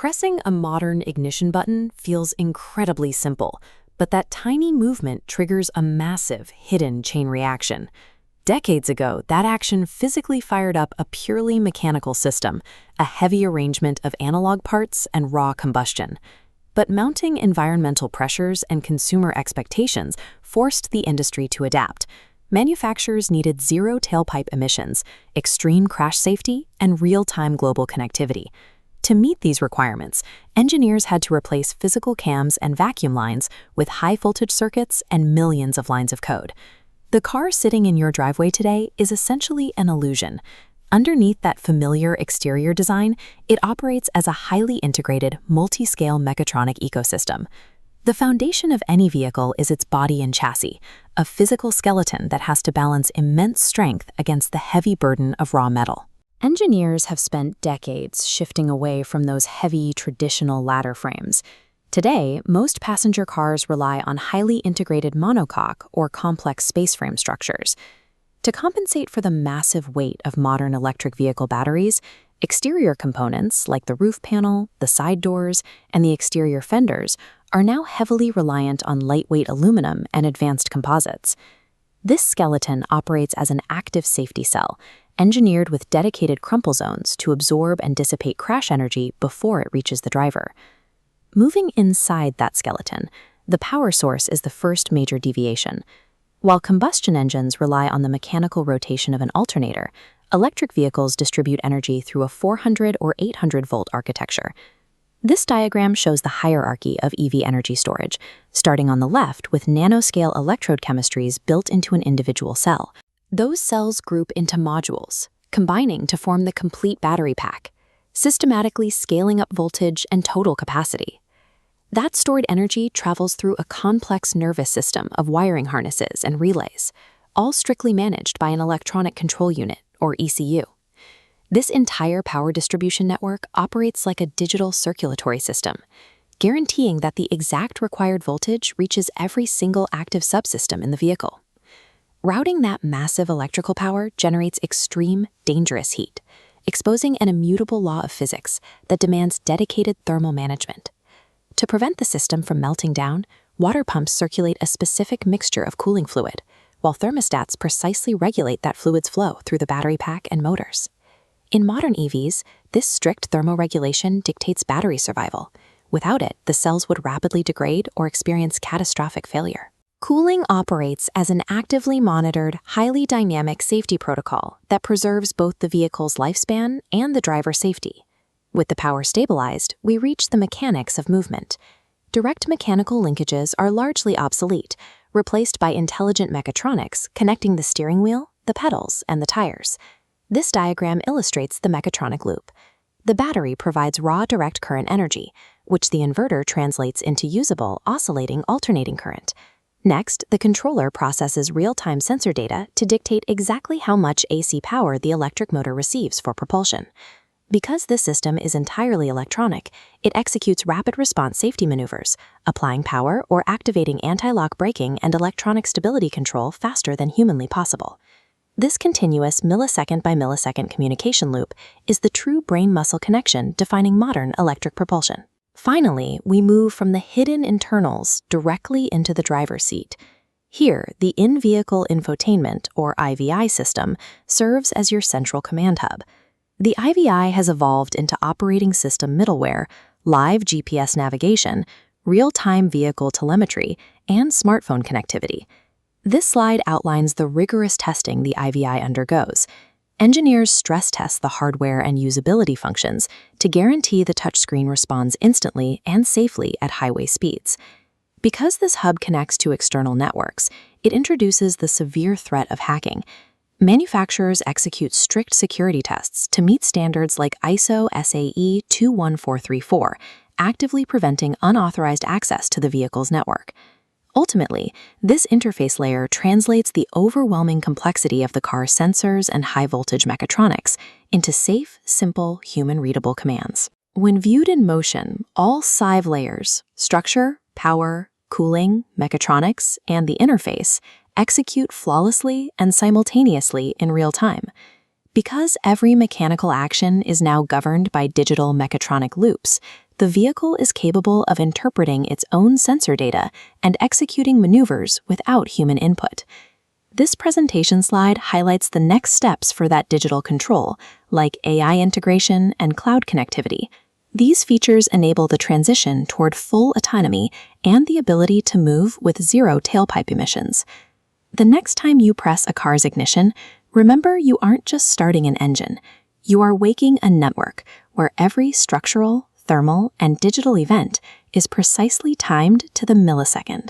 Pressing a modern ignition button feels incredibly simple, but that tiny movement triggers a massive, hidden chain reaction. Decades ago, that action physically fired up a purely mechanical system, a heavy arrangement of analog parts and raw combustion. But mounting environmental pressures and consumer expectations forced the industry to adapt. Manufacturers needed zero tailpipe emissions, extreme crash safety, and real-time global connectivity. To meet these requirements, engineers had to replace physical cams and vacuum lines with high-voltage circuits and millions of lines of code. The car sitting in your driveway today is essentially an illusion. Underneath that familiar exterior design, it operates as a highly integrated, multi-scale mechatronic ecosystem. The foundation of any vehicle is its body and chassis, a physical skeleton that has to balance immense strength against the heavy burden of raw metal. Engineers have spent decades shifting away from those heavy, traditional ladder frames. Today, most passenger cars rely on highly integrated monocoque or complex space frame structures. To compensate for the massive weight of modern electric vehicle batteries, exterior components like the roof panel, the side doors, and the exterior fenders are now heavily reliant on lightweight aluminum and advanced composites. This skeleton operates as an active safety cell, engineered with dedicated crumple zones to absorb and dissipate crash energy before it reaches the driver. Moving inside that skeleton, the power source is the first major deviation. While combustion engines rely on the mechanical rotation of an alternator, electric vehicles distribute energy through a 400 or 800-volt architecture. This diagram shows the hierarchy of EV energy storage, starting on the left with nanoscale electrode chemistries built into an individual cell. Those cells group into modules, combining to form the complete battery pack, systematically scaling up voltage and total capacity. That stored energy travels through a complex nervous system of wiring harnesses and relays, all strictly managed by an electronic control unit, or ECU. This entire power distribution network operates like a digital circulatory system, guaranteeing that the exact required voltage reaches every single active subsystem in the vehicle. Routing that massive electrical power generates extreme, dangerous heat, exposing an immutable law of physics that demands dedicated thermal management. To prevent the system from melting down, water pumps circulate a specific mixture of cooling fluid, while thermostats precisely regulate that fluid's flow through the battery pack and motors. In modern EVs, this strict thermoregulation dictates battery survival. Without it, the cells would rapidly degrade or experience catastrophic failure. Cooling operates as an actively monitored, highly dynamic safety protocol that preserves both the vehicle's lifespan and the driver's safety. With the power stabilized, we reach the mechanics of movement. Direct mechanical linkages are largely obsolete, replaced by intelligent mechatronics connecting the steering wheel, the pedals, and the tires. This diagram illustrates the mechatronic loop. The battery provides raw direct current energy, which the inverter translates into usable, oscillating alternating current. Next, the controller processes real-time sensor data to dictate exactly how much AC power the electric motor receives for propulsion. Because this system is entirely electronic, it executes rapid response safety maneuvers, applying power or activating anti-lock braking and electronic stability control faster than humanly possible. This continuous millisecond by millisecond communication loop is the true brain-muscle connection defining modern electric propulsion. Finally, we move from the hidden internals directly into the driver's seat. Here, the in-vehicle infotainment, or IVI system, serves as your central command hub. The IVI has evolved into operating system middleware, live GPS navigation, real-time vehicle telemetry, and smartphone connectivity. This slide outlines the rigorous testing the IVI undergoes. Engineers stress test the hardware and usability functions to guarantee the touchscreen responds instantly and safely at highway speeds. Because this hub connects to external networks, it introduces the severe threat of hacking. Manufacturers execute strict security tests to meet standards like ISO SAE 21434, actively preventing unauthorized access to the vehicle's network. Ultimately, this interface layer translates the overwhelming complexity of the car's sensors and high-voltage mechatronics into safe, simple, human-readable commands. When viewed in motion, all SIVE layers, structure, power, cooling, mechatronics, and the interface, execute flawlessly and simultaneously in real time. Because every mechanical action is now governed by digital mechatronic loops, the the vehicle is capable of interpreting its own sensor data and executing maneuvers without human input. This presentation slide highlights the next steps for that digital control, like AI integration and cloud connectivity. These features enable the transition toward full autonomy and the ability to move with zero tailpipe emissions. The next time you press a car's ignition, remember you aren't just starting an engine. You are waking a network where every structural, thermal, and digital event is precisely timed to the millisecond.